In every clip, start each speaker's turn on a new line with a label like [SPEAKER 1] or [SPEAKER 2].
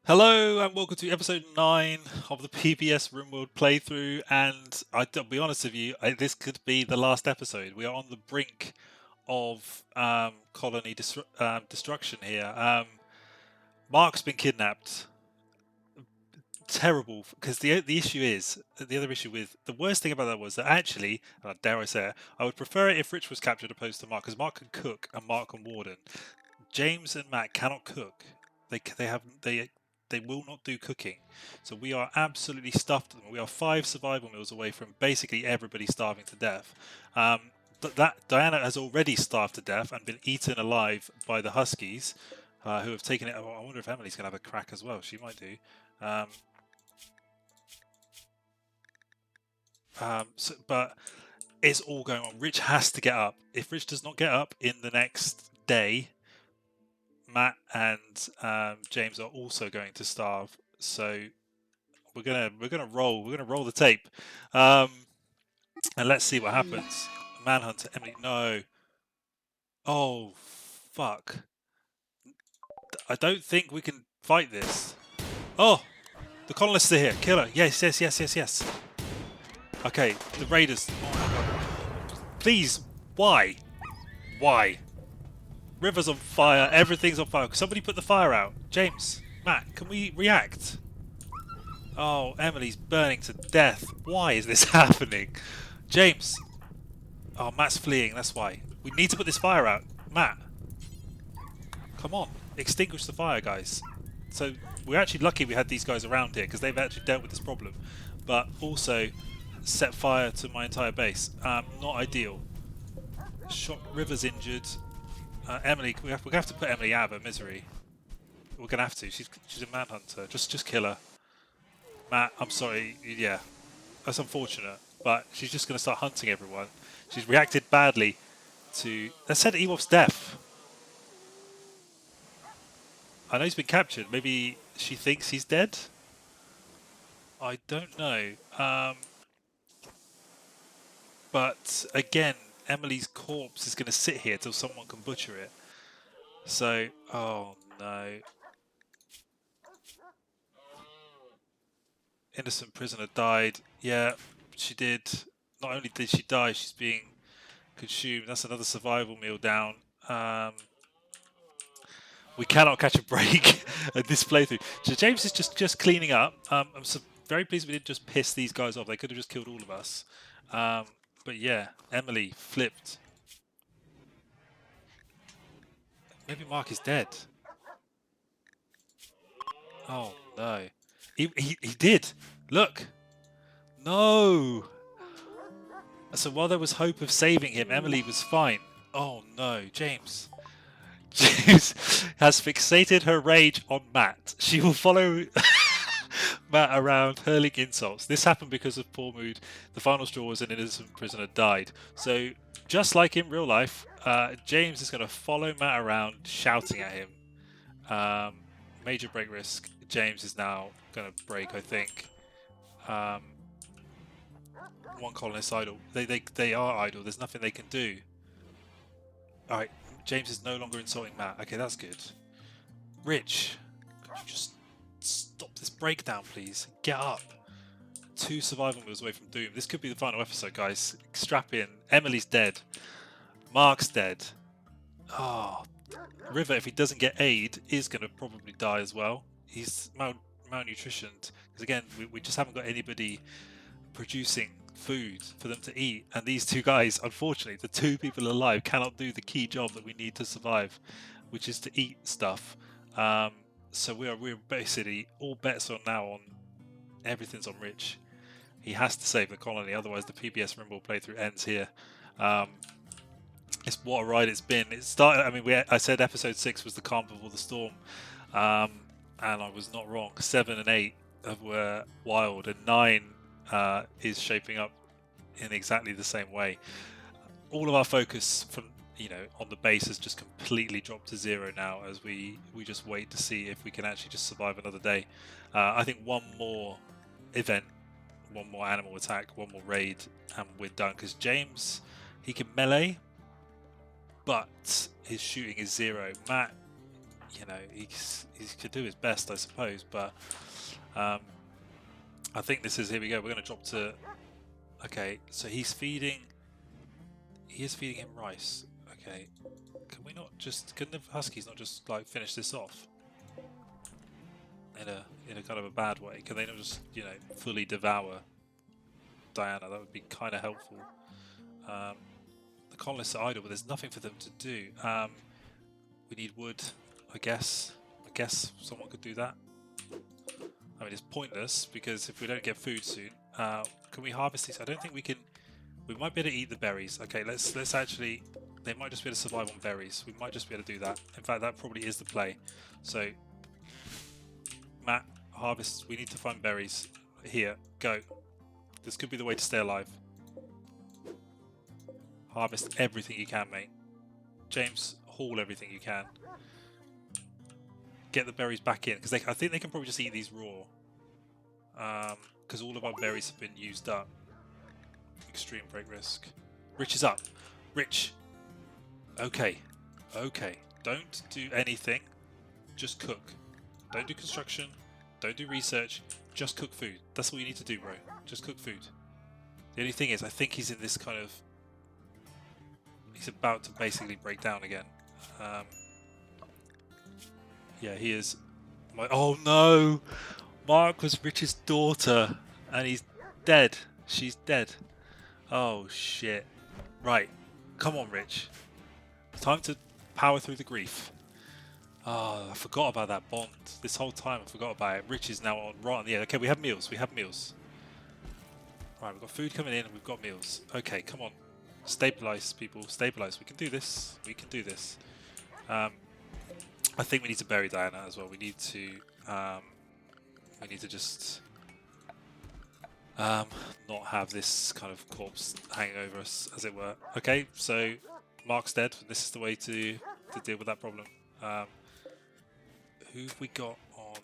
[SPEAKER 1] Hello and welcome to episode 9 of the PBS Rimworld playthrough, and I'll be honest with you, this could be the last episode. We are on the brink of colony destruction here. Mark's been kidnapped. Terrible, because the issue is, the other issue with, the worst thing about that was that actually, dare I say it, I would prefer it if Rich was captured opposed to Mark, because Mark can cook and Mark can warden. James and Matt cannot cook. They will not do cooking. So we are absolutely stuffed. We are 5 survival meals away from basically everybody starving to death. That Diana has already starved to death and been eaten alive by the Huskies, who have taken it. I wonder if Emily's going to have a crack as well. She might do. But it's all going on. Rich has to get up. If Rich does not get up in the next day, Matt and James are also going to starve. So we're gonna roll the tape, and let's see what happens. Manhunter, Emily, no. Oh fuck! I don't think we can fight this. Oh, the colonists are here. Killer. Yes, yes, yes, yes, yes. Okay, the raiders. Oh my god! Please, why? Why? River's on fire. Everything's on fire. Can somebody put the fire out? James, Matt, can we react? Oh, Emily's burning to death. Why is this happening? James. Oh, Matt's fleeing. That's why. We need to put this fire out. Matt. Come on. Extinguish the fire, guys. So, we're actually lucky we had these guys around here because they've actually dealt with this problem. But also, set fire to my entire base. Not ideal. River's injured. Emily, we're going to have to put Emily out of her misery. We're going to have to. She's a manhunter. Just kill her. Matt, I'm sorry. Yeah, that's unfortunate. But she's just going to start hunting everyone. She's reacted badly to... They said Ewolf's deaf. I know he's been captured. Maybe she thinks he's dead? I don't know. But again, Emily's corpse is going to sit here till someone can butcher it. So, oh no. Innocent prisoner died. Yeah, she did. Not only did she die, she's being consumed. That's another survival meal down. We cannot catch a break at this playthrough. So James is just cleaning up. I'm very pleased we didn't just piss these guys off. They could have just killed all of us. But yeah, Emily flipped. Maybe Mark is dead. Oh no. He did. Look. No. So while there was hope of saving him, Emily was fine. Oh no, James. James has fixated her rage on Matt. She will follow Matt around, hurling insults. This happened because of poor mood. The final straw was an innocent prisoner died. So, just like in real life, James is going to follow Matt around, shouting at him. Major break risk. James is now going to break, I think. One colonist idle. They are idle. There's nothing they can do. All right. James is no longer insulting Matt. Okay, that's good. Rich, could you just stop this breakdown, please? Get up. 2 survival meals away from doom. This could be the final episode, guys. Strap in. Emily's dead. Mark's dead. Oh, River, if he doesn't get aid, is going to probably die as well. He's malnutritioned. Because again, we just haven't got anybody producing food for them to eat, and these 2 guys, unfortunately, the 2 people alive cannot do the key job that we need to survive, which is to eat stuff. So we're basically, all bets are now on, everything's on Rich. He has to save the colony, otherwise the PBS Rimworld playthrough ends here. It's what a ride it's been. It started. I mean, I said episode 6 was the calm before the storm, and I was not wrong. 7 and 8 were wild, and 9 is shaping up in exactly the same way. All of our focus from on the base has just completely dropped to 0 now, as we just wait to see if we can actually just survive another day. I think one more event, one more animal attack, one more raid, and we're done. Because James, he can melee, but his shooting is 0. Matt, you know, he could do his best, I suppose. But I think this is, here we go. We're going to drop to. Okay, so he's feeding. He is feeding him rice. Okay, can we not just? Can the huskies not just like finish this off in a kind of a bad way? Can they not just, you know, fully devour Diana? That would be kind of helpful. The colonists are idle, but there's nothing for them to do. We need wood, I guess. I guess someone could do that. I mean, it's pointless because if we don't get food soon, can we harvest these? I don't think we can. We might be able to eat the berries. Okay, let's actually. They might just be able to survive on berries. We might just be able to do that. In fact, that probably is the play. So, Matt, harvest. We need to find berries. Here, go. This could be the way to stay alive. Harvest everything you can, mate. James, haul everything you can. Get the berries back in, because I think they can probably just eat these raw. Because all of our berries have been used up. Extreme break risk. Rich is up. Rich. Okay. Okay. Don't do anything. Just cook. Don't do construction. Don't do research. Just cook food. That's all you need to do, bro. Just cook food. The only thing is, I think he's in this kind of... He's about to basically break down again. Yeah, he is. Oh no! Mark was Rich's daughter, and he's dead. She's dead. Oh shit. Right. Come on, Rich. It's time to power through the grief. Oh, I forgot about that bond. This whole time I forgot about it. Rich is now on right on the end. Okay, we have meals. We have meals. Right, we've got food coming in and we've got meals. Okay, come on. Stabilize, people. Stabilize. We can do this. We can do this. I think we need to bury Diana as well. We need to just not have this kind of corpse hanging over us, as it were. Okay, so Mark's dead. This is the way to deal with that problem. Who've we got on?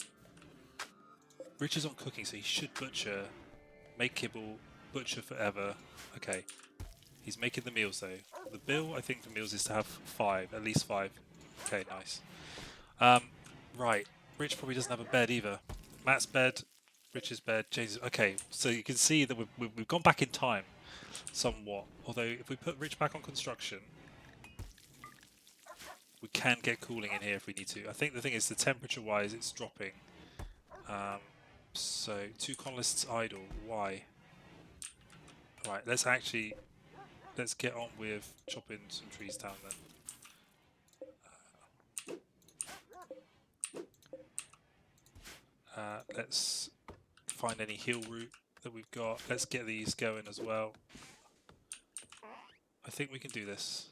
[SPEAKER 1] Rich is on cooking, so he should butcher, make kibble, butcher forever. Okay, he's making the meals though. The bill, I think, for meals is to have 5, at least 5. Okay, nice. Right, Rich probably doesn't have a bed either. Matt's bed, Rich's bed, James. Okay, so you can see that we've gone back in time somewhat. Although if we put Rich back on construction, we can get cooling in here if we need to. I think the thing is, the temperature-wise, it's dropping. So 2 colonists idle. Why? Right, let's get on with chopping some trees down then. Let's find any hill root that we've got. Let's get these going as well. I think we can do this.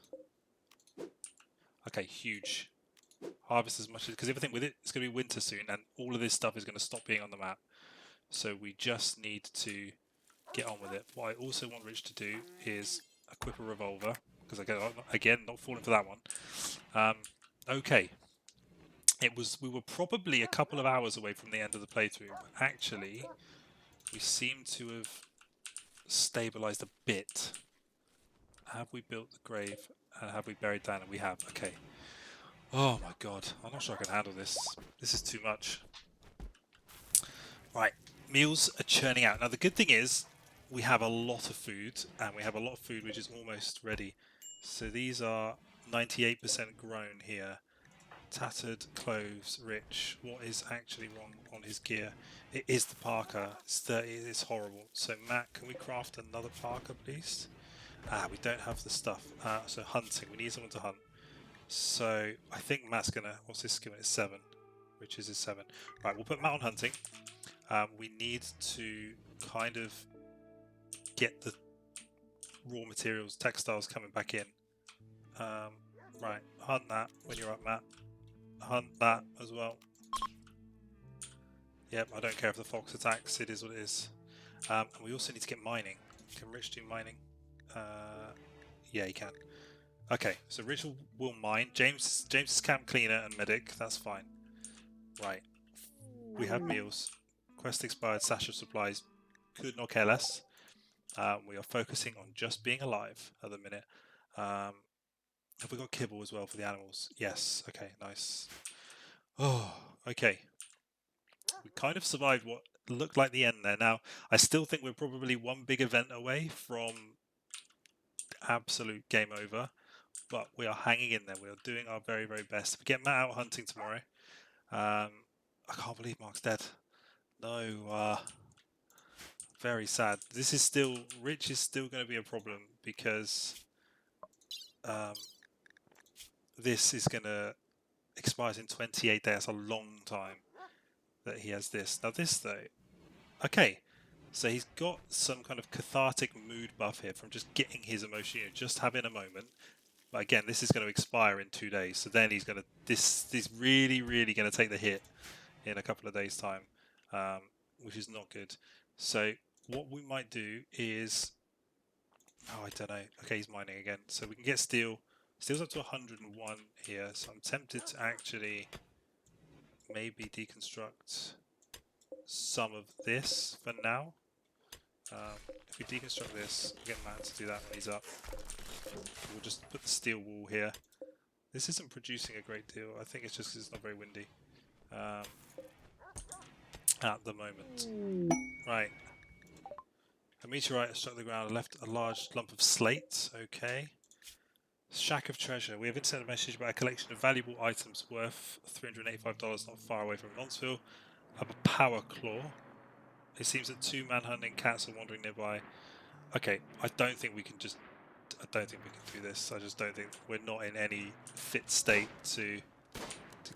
[SPEAKER 1] Okay, huge. Harvest as much as, because everything with it, it's going to be winter soon, and all of this stuff is going to stop being on the map. So we just need to get on with it. What I also want Rich to do is equip a revolver, because again, not falling for that one. Okay. We were probably a couple of hours away from the end of the playthrough, but actually, we seem to have stabilized a bit. Have we built the grave, and have we buried Diana? We have. Okay. Oh my god, I'm not sure I can handle this. This is too much. Right, meals are churning out. Now the good thing is, we have a lot of food, and we have a lot of food which is almost ready. So these are 98% grown here. Tattered clothes, Rich. What is actually wrong on his gear? It is the parka. It's horrible. So Matt, can we craft another parka, please? We don't have the stuff. So hunting. We need someone to hunt. So I think Matt's gonna. What's his skill? It's 7. Rich is 7. Right, we'll put Matt on hunting. We need to kind of get the raw materials, textiles coming back in. Right, hunt that when you're up, Matt. Hunt that as well. Yep, I don't care if the fox attacks, it is what it is. And we also need to get mining. Can Rich do mining? Yeah, he can. Okay, so Rich will mine. James is camp cleaner and medic, that's fine. Right, we have meals. Quest expired, stash of supplies. Could not care less. We are focusing on just being alive at the minute. Have we got kibble as well for the animals? Yes, okay, nice. Oh, okay. We kind of survived what looked like the end there. Now, I still think we're probably one big event away from absolute game over, but we are hanging in there. We are doing our very, very best. If we get Matt out hunting tomorrow, I can't believe Mark's dead. No, very sad. This is still, Rich is still going to be a problem because um, this is going to expire in 28 days. That's a long time that he has this. Now this though, okay, so he's got some kind of cathartic mood buff here from just getting his emotion, just having a moment. But again, this is going to expire in 2 days, so then he's going to this really going to take the hit in a couple of days' time, which is not good. So what we might do is, oh, I don't know. Okay, he's mining again, so we can get steel. Steel's up to 101 here, so I'm tempted to actually maybe deconstruct some of this for now. If we deconstruct this, we'll get Matt to do that when he's up. We'll just put the steel wall here. This isn't producing a great deal. I think it's just because it's not very windy at the moment. Right. A meteorite has struck the ground and left a large lump of slate. Okay. Shack of treasure. We have sent a message about a collection of valuable items worth $385 not far away from Lonsville. A power claw. It seems that 2 manhunting cats are wandering nearby. Okay, I don't think we can do this. I just don't think we're not in any fit state to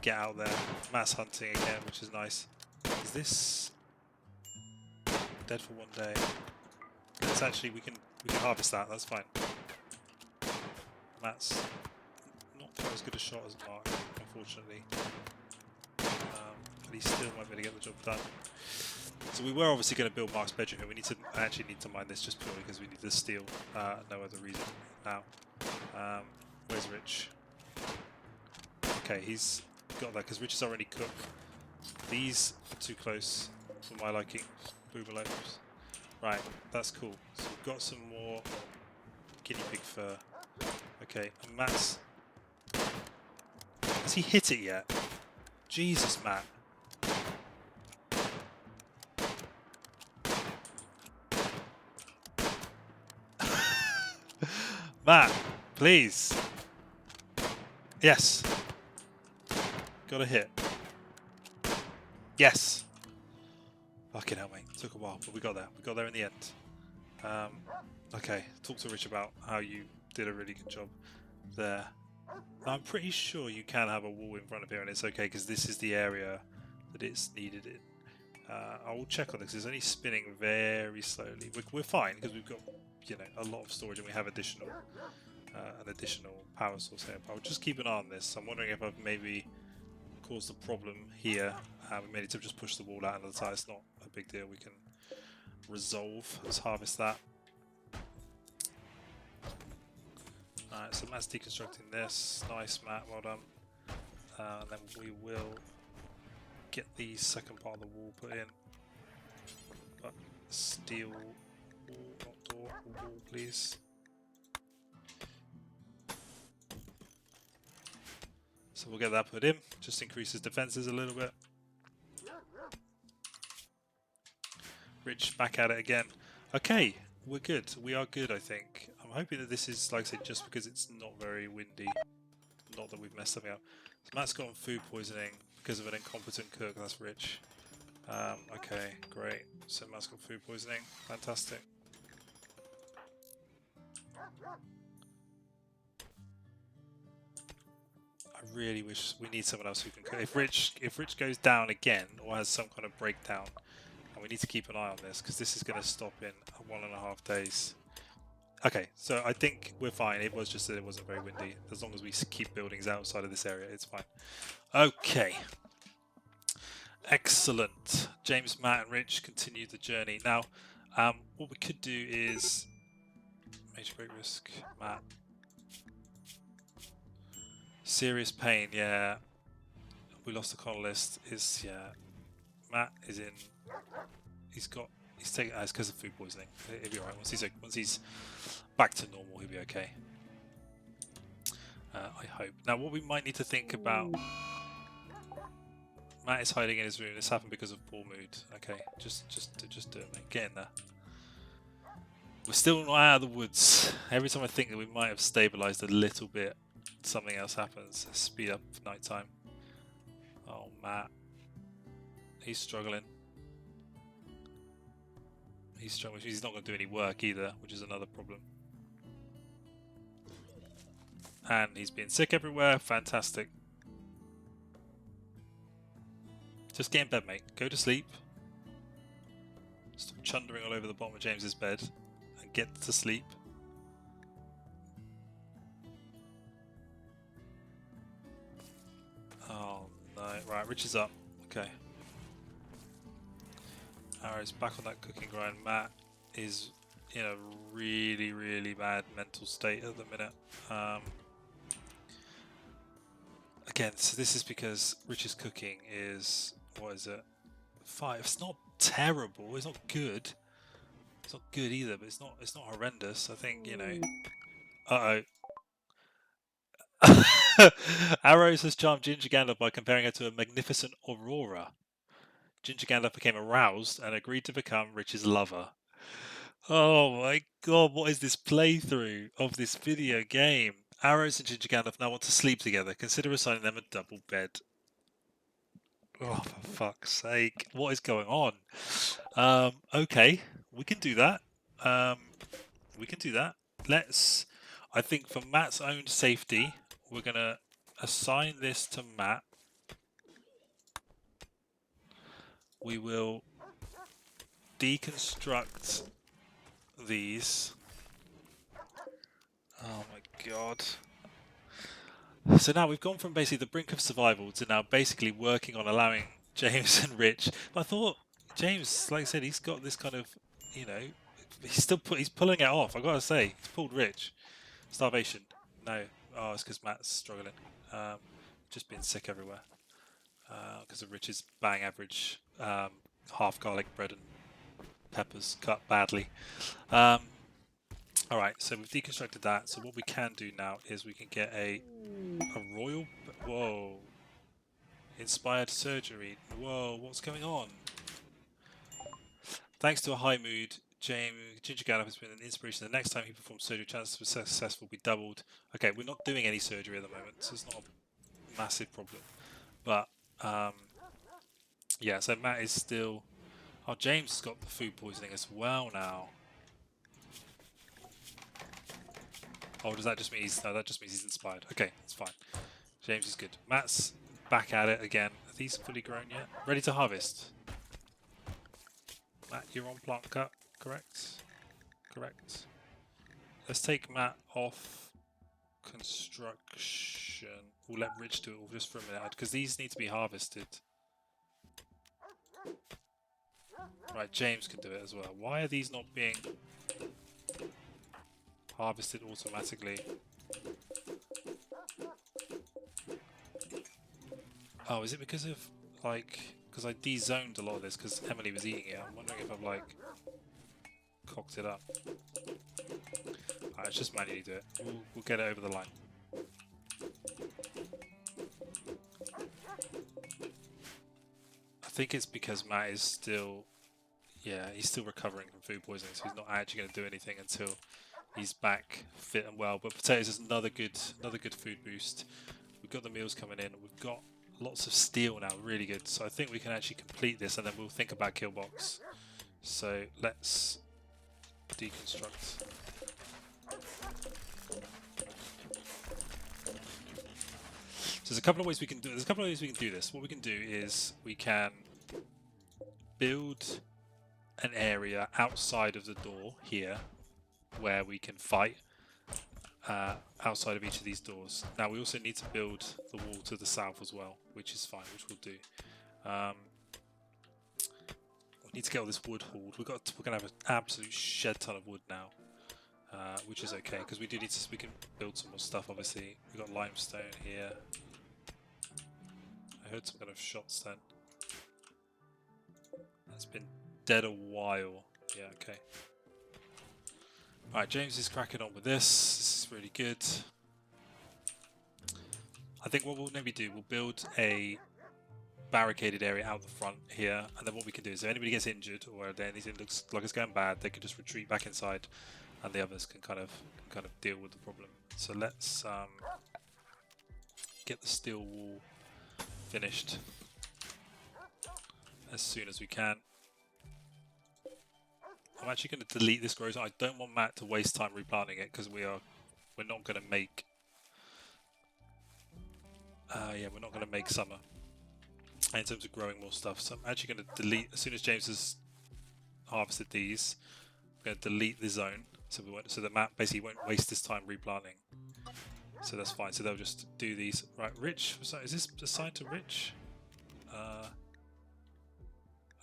[SPEAKER 1] get out there. Mass hunting again, which is nice. Is this dead for 1 day? Let's actually we can harvest that. That's fine. Matt's not quite as good a shot as Mark, unfortunately, but he still might be able to get the job done. So we were obviously going to build Mark's bedroom here. We actually need to mine this just purely because we need the steel. No other reason now. Where's Rich? Okay, he's got that because Rich is already cooked. These are too close for my liking. Boobalopes. Right, that's cool. So we've got some more guinea pig fur. Okay, and Matt's... Has he hit it yet? Jesus, Matt. Matt, please. Yes. Got a hit. Yes. Fucking hell, mate. Took a while, but we got there. We got there in the end. Okay, talk to Rich about how you did a really good job there. I'm pretty sure you can have a wall in front of here and it's okay because this is the area that it's needed in. I will check on this. It's only spinning very slowly. We're fine because we've got, you know, a lot of storage and we have an additional power source here. But I'll just keep an eye on this. I'm wondering if I've maybe caused a problem here. We may need to just push the wall out another time. It's not a big deal. We can resolve. Let's harvest that. Alright, so Matt's deconstructing this. Nice, Matt. Well done. And then we will get the second part of the wall put in. But steel wall, not door, wall, please. So we'll get that put in. Just increases defenses a little bit. Rich back at it again. Okay, we're good. We are good, I think. I'm hoping that this is, like I said, just because it's not very windy. Not that we've messed something up. So Matt's gotten food poisoning because of an incompetent cook. That's Rich. Okay, great. So Matt's got food poisoning. Fantastic. I really wish we need someone else who can cook. If Rich goes down again or has some kind of breakdown, and we need to keep an eye on this because this is going to stop in 1.5 days. Okay, so I think we're fine. It was just that it wasn't very windy. As long as we keep buildings outside of this area, it's fine. Okay. Excellent. James, Matt, and Rich continue the journey. Now, what we could do is... Major break risk, Matt. Serious pain, yeah. We lost the colonist. Yeah. Matt is in... He's taking... it's because of food poisoning. He'll be alright. Once he's back to normal, he'll be okay. I hope. Now, what we might need to think about Matt is hiding in his room. This happened because of poor mood. Okay, just do it, mate. Get in there. We're still not out of the woods. Every time I think that we might have stabilised a little bit, something else happens. Speed up for night time. Oh, Matt. He's struggling. He's struggling. He's not going to do any work either, which is another problem. And he's being sick everywhere. Fantastic. Just get in bed, mate. Go to sleep. Stop chundering all over the bottom of James's bed. And get to sleep. Oh, no. Right, Rich is up. Okay. Arrow's back on that cooking grind. Matt is in a really, really bad mental state at the minute. Again, so this is because Rich's cooking is, what is it? 5. It's not terrible. It's not good. It's not good either, but it's not horrendous. I think, you know. Arrows has charmed Ginger Gandalf by comparing her to a magnificent aurora. Ginger Gandalf became aroused and agreed to become Rich's lover. Oh my god, what is this playthrough of this video game? Arrows and Ginger Gandalf now want to sleep together. Consider assigning them a double bed. Oh, for fuck's sake. What is going on? Okay, we can do that. We can do that. Let's... I think for Matt's own safety, we're going to assign this to Matt. We will deconstruct these. Oh my god. So now we've gone from basically the brink of survival to now basically working on allowing James and Rich. But I thought James, like I said, he's got this kind of, you know, he's pulling it off. I gotta say, he's pulled Rich. Starvation. No. Oh, it's because Matt's struggling. Just being sick everywhere. Because of Rich's bang average half garlic bread and peppers cut badly. Alright, so we've deconstructed that. So what we can do now is we can get a royal... Whoa. Inspired surgery. Whoa, what's going on? Thanks to a high mood, Ginger Gandalf has been an inspiration. The next time he performs surgery, chances of success will be doubled. Okay, we're not doing any surgery at the moment, so it's not a massive problem. But, yeah, so Matt is still... Oh, James has got the food poisoning as well now. Oh, does that just mean he's... No, that just means he's inspired. Okay, it's fine. James is good. Matt's back at it again. Are these fully grown yet? Ready to harvest. Matt, you're on plant cut, correct? Correct. Let's take Matt off construction. We'll let Rich do it all just for a minute, because these need to be harvested. Right, James can do it as well. Why are these not being harvested automatically? Oh, is it because of, like, because I de-zoned a lot of this because Emily was eating it. I'm wondering if I've, like, cocked it up. Alright, let's just manually do it. We'll get it over the line. I think it's because Matt is still, yeah, he's still recovering from food poisoning, so he's not actually going to do anything until he's back fit and well. But potatoes is another good food boost. We've got the meals coming in. We've got lots of steel now, really good. So I think we can actually complete this, and then we'll think about Killbox. So let's deconstruct. So there's a couple of ways we can do. There's a couple of ways we can do this. What we can do is we can build an area outside of the door here, where we can fight outside of each of these doors. Now we also need to build the wall to the south as well, which is fine, which we'll do. We need to get all this wood hauled. We're gonna have an absolute shed ton of wood now, which is okay because we do need to. We can build some more stuff. Obviously, we've got limestone here. I heard some kind of shots then. It's been dead a while. Yeah, okay. Alright, James is cracking on with this. This is really good. I think what we'll maybe do, we'll build a barricaded area out the front here, and then what we can do is if anybody gets injured or anything looks like it's going bad, they can just retreat back inside, and the others can kind of deal with the problem. So let's get the steel wall finished as soon as we can. I'm actually going to delete this growth. I don't want Matt to waste time replanting it because we're not going to make we're not going to make summer in terms of growing more stuff. So I'm actually going to delete as soon as James has harvested these. I'm going to delete the zone so that Matt basically won't waste his time replanting. So that's fine. So they'll just do these. Right, Rich. So is this assigned to Rich?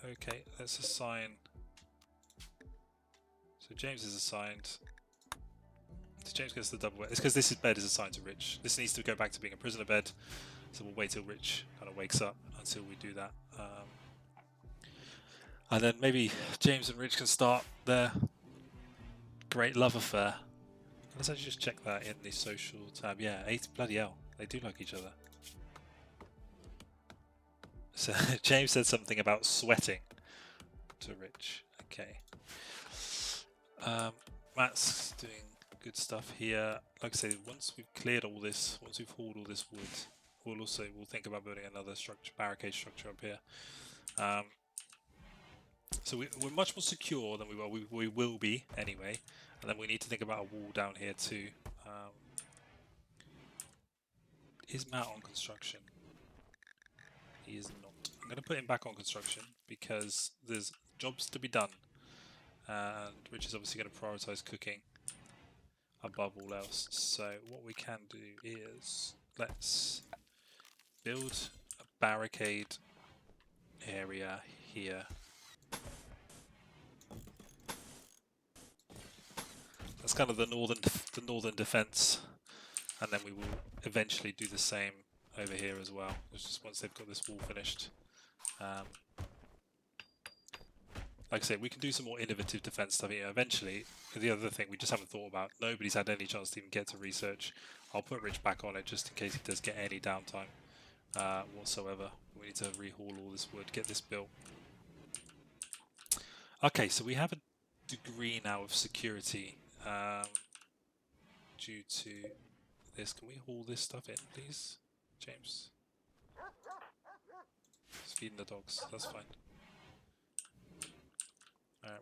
[SPEAKER 1] Okay, let's assign. So James is assigned. So James gets the double bed. It's because this bed is assigned to Rich. This needs to go back to being a prisoner bed. So we'll wait till Rich kind of wakes up until we do that. And then maybe James and Rich can start their great love affair. Let's actually just check that in the social tab. Yeah, 8 bloody hell. They do like each other. So James said something about sweating to Rich. Okay. Matt's doing good stuff here. Like I say, once we've cleared all this, once we've hauled all this wood, we'll think about building another structure, barricade structure up here. So we're much more secure than we were. We will be anyway. And then we need to think about a wall down here too. Is Matt on construction? He is not. I'm going to put him back on construction because there's jobs to be done. And Rich is obviously going to prioritise cooking above all else. So what we can do is let's build a barricade area here. That's kind of the northern defence, and then we will eventually do the same over here as well. It's just once they've got this wall finished. Like I say, we can do some more innovative defence stuff here eventually. The other thing we just haven't thought about, nobody's had any chance to even get to research. I'll put Rich back on it just in case he does get any downtime whatsoever. We need to rehaul all this wood, get this built. Okay, so we have a degree now of security due to this. Can we haul this stuff in, please, James? Just feeding the dogs, that's fine.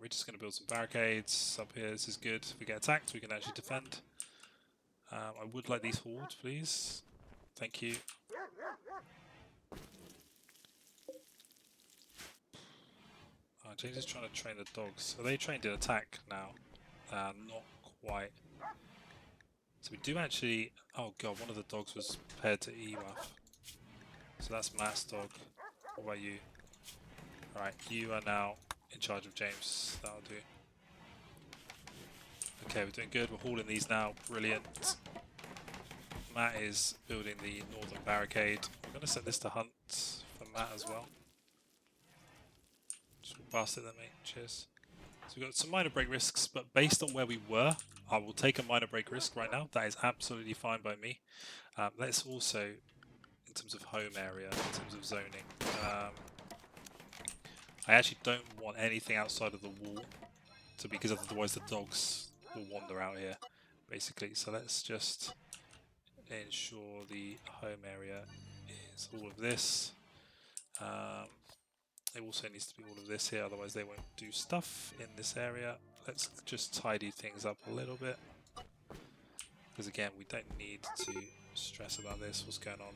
[SPEAKER 1] We're just going to build some barricades up here. This is good. If we get attacked, we can actually defend. I would like these hauled, please. Thank you. James is trying to train the dogs. Are they trained in attack now? Not quite. So we do actually... Oh god, one of the dogs was paired to EWAF. So that's Matt's dog. What about you? Alright, you are now in charge of James. That'll do. Okay, we're doing good. We're hauling these now. Brilliant. Matt is building the northern barricade. I'm going to set this to hunt for Matt as well. Just pass it then, mate. Cheers. So we've got some minor break risks, but based on where we were, I will take a minor break risk right now. That is absolutely fine by me. Let's also, in terms of home area, in terms of zoning, I actually don't want anything outside of the wall, because otherwise the dogs will wander out here, basically. So let's just ensure the home area is all of this. It also needs to be all of this here, otherwise they won't do stuff in this area. Let's just tidy things up a little bit, because again, we don't need to stress about this. What's going on?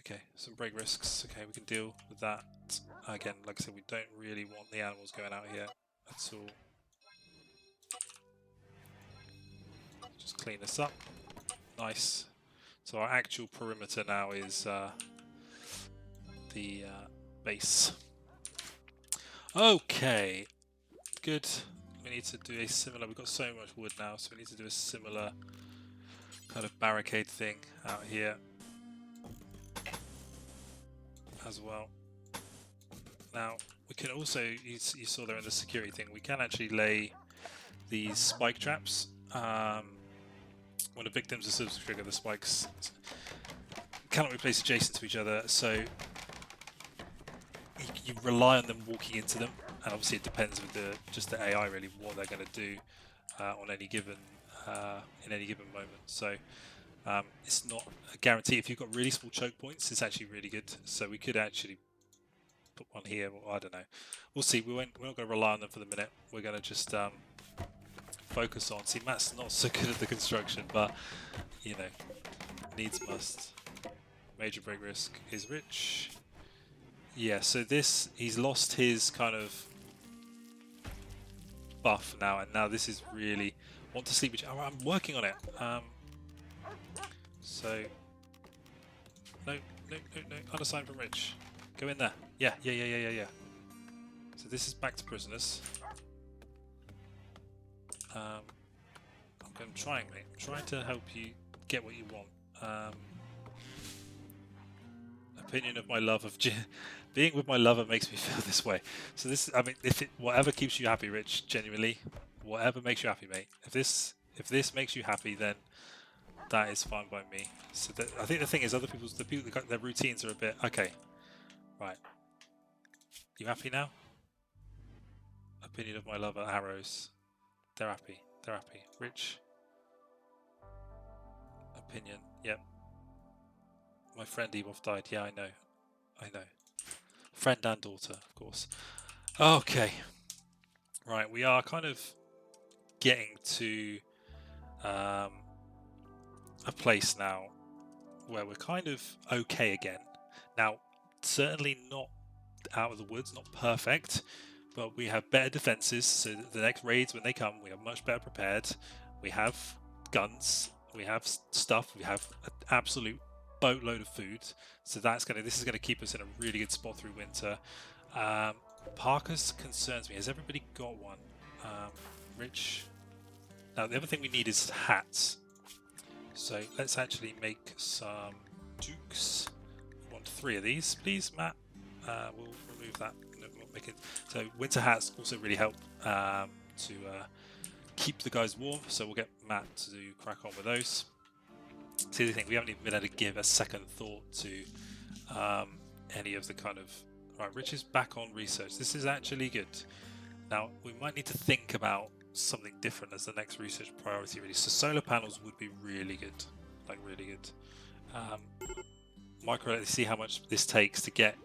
[SPEAKER 1] Okay, some break risks. Okay, we can deal with that. Again, like I said, we don't really want the animals going out here at all. Just clean this up. Nice. So our actual perimeter now is the base. Okay, good. We need to do a similar, we've got so much wood now, so we need to do a similar kind of barricade thing out here as well. Now, we can also, you saw there in the security thing, we can actually lay these spike traps. When a victim's a service trigger, the spikes cannot be placed adjacent to each other, so you rely on them walking into them, and obviously it depends with just the AI really what they're going to do on any given in any given moment. So it's not a guarantee. If you've got really small choke points, it's actually really good. So we could actually put one here. Well, I don't know. We'll see. We're not going to rely on them for the minute. We're going to just focus on. See, Matt's not so good at the construction, but you know, needs must. Major break risk is rich. Yeah, so this, he's lost his kind of buff now, and now this is really want to sleep. Oh, I'm working on it. So no, unassigned from Rich. Go in there. Yeah. So this is back to prisoners. I'm trying, mate. I'm trying to help you get what you want. Opinion of my love of being with my lover makes me feel this way. So this, I mean, whatever keeps you happy, Rich, genuinely, whatever makes you happy, mate. If this makes you happy, then that is fine by me. So I think the thing is, the people that got their routines are a bit okay. Right, you happy now? Opinion of my lover, arrows. They're happy. They're happy. Rich. Opinion. Yep. My friend Evov died. Yeah, I know. Friend and daughter, of course. Okay. Right, we are kind of getting to a place now where we're kind of okay again. Now, certainly not out of the woods, not perfect, but we have better defenses, so that the next raids, when they come, we are much better prepared. We have guns, we have stuff, we have an absolute boatload of food, so this is gonna keep us in a really good spot through winter. Parkas concerns me. Has everybody got one? Rich. Now the other thing we need is hats. So let's actually make some toques. We want 3 of these, please, Matt. We'll remove that. No, we'll make it. So winter hats also really help to keep the guys warm. So we'll get Matt to crack on with those. See, the thing, we haven't even been able to give a second thought to any of the kind of... Right, Rich is back on research. This is actually good. Now, we might need to think about something different as the next research priority, really. So solar panels would be really good. Like, really good. Let's see how much this takes to get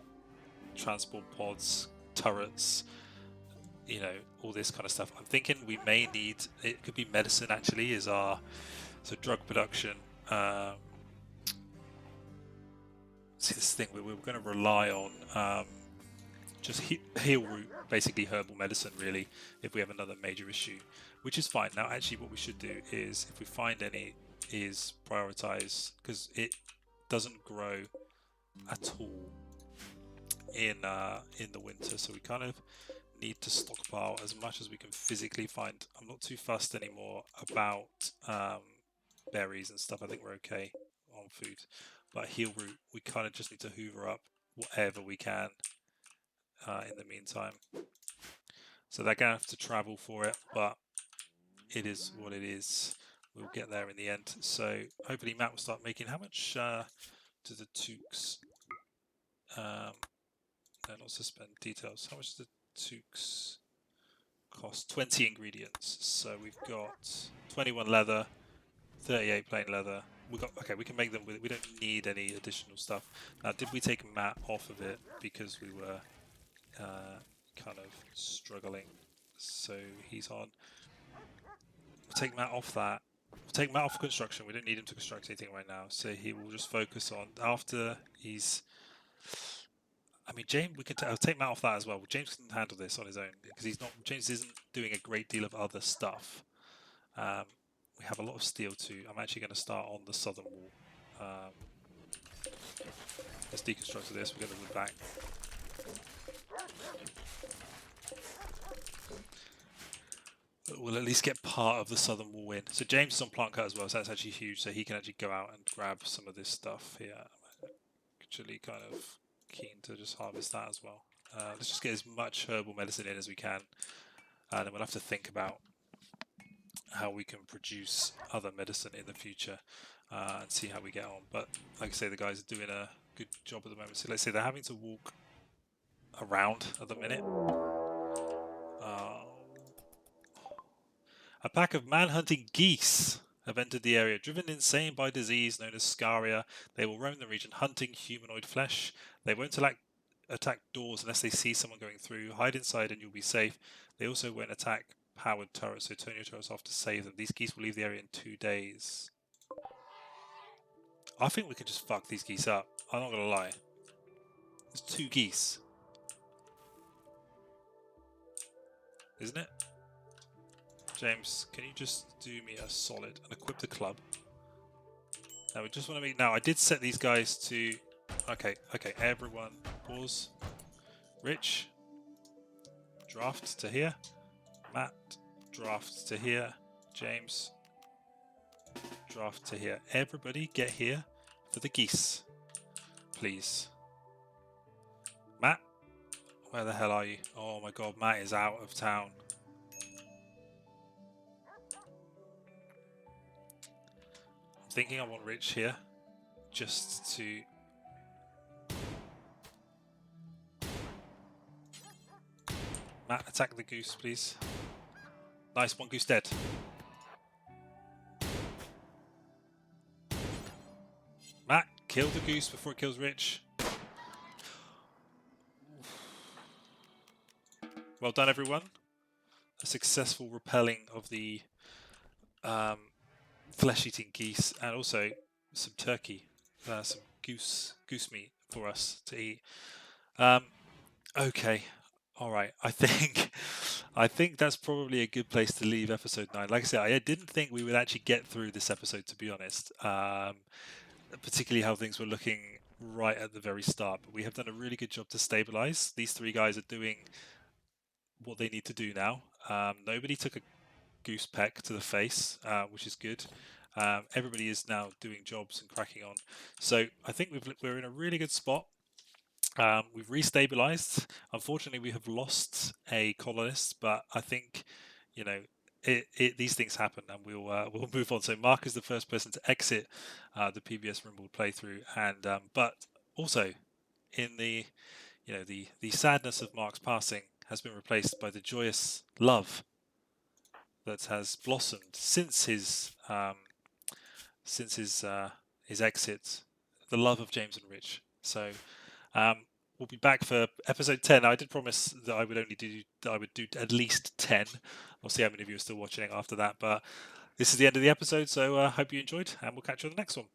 [SPEAKER 1] transport pods, turrets, you know, all this kind of stuff. I'm thinking we may need... It could be medicine, actually, is our... So drug production... see, this thing we're going to rely on just heal root, basically herbal medicine, really, if we have another major issue, which is fine. Now, actually, what we should do is, if we find any, is prioritize, because it doesn't grow at all in the winter, so we kind of need to stockpile as much as we can physically find. I'm not too fussed anymore about berries and stuff. I think we're okay on food, but heal root, we kind of just need to hoover up whatever we can in the meantime. So they're gonna have to travel for it, but it is what it is. We'll get there in the end. So hopefully Matt will start making... How much do the toques no, not suspend details. How much does the toques cost? 20 ingredients. So we've got 21 leather, 38 plain leather. We can make them with it. We don't need any additional stuff. Now, did we take Matt off of it because we were kind of struggling? So he's on. We'll take Matt off that. We'll take Matt off construction. We don't need him to construct anything right now. So he will just focus on after he's... I mean, James, I'll take Matt off that as well. James can handle this on his own because James isn't doing a great deal of other stuff. We have a lot of steel too. I'm actually going to start on the southern wall. Let's deconstruct this. We're going to move back. We'll at least get part of the southern wall in. So James is on plant cut as well, so that's actually huge. So he can actually go out and grab some of this stuff here. I'm actually kind of keen to just harvest that as well. Let's just get as much herbal medicine in as we can, and then we'll have to think about how we can produce other medicine in the future and see how we get on. But like I say, the guys are doing a good job at the moment. So let's say they're having to walk around at the minute. A pack of man-hunting geese have entered the area. Driven insane by disease known as scaria, they will roam the region hunting humanoid flesh. They won't attack doors unless they see someone going through. Hide inside and you'll be safe. They also won't attack powered turrets, so turn your turrets off to save them. These geese will leave the area in 2 days. I think we can just fuck these geese up. I'm not gonna lie. There's 2 geese. Isn't it? James, can you just do me a solid and equip the club? Now we just want to make... Now I did set these guys to... Okay, everyone pause. Rich, draft to here. Matt, draft to here. James, draft to here. Everybody get here for the geese, please. Matt, where the hell are you? Oh my god, Matt is out of town. I'm thinking I want Rich here, just to... Matt, attack the goose, please. Nice, 1 goose dead. Matt, kill the goose before it kills Rich. Well done, everyone. A successful repelling of the flesh-eating geese, and also some turkey, some goose meat for us to eat. Okay, all right. I think that's probably a good place to leave episode 9. Like I said, I didn't think we would actually get through this episode, to be honest. Particularly how things were looking right at the very start. But we have done a really good job to stabilize. These 3 guys are doing what they need to do now. Nobody took a goose peck to the face, which is good. Everybody is now doing jobs and cracking on. So I think we're in a really good spot. We've restabilized. Unfortunately, we have lost a colonist, but I think, you know, these things happen, and we'll move on. So Mark is the first person to exit the PBS Rimworld playthrough, and but also in the the sadness of Mark's passing has been replaced by the joyous love that has blossomed since his exit, the love of James and Rich. So we'll be back for episode 10. I did promise that I would do at least 10. We'll see how many of you are still watching after that. But this is the end of the episode, so I hope you enjoyed, and we'll catch you on the next one.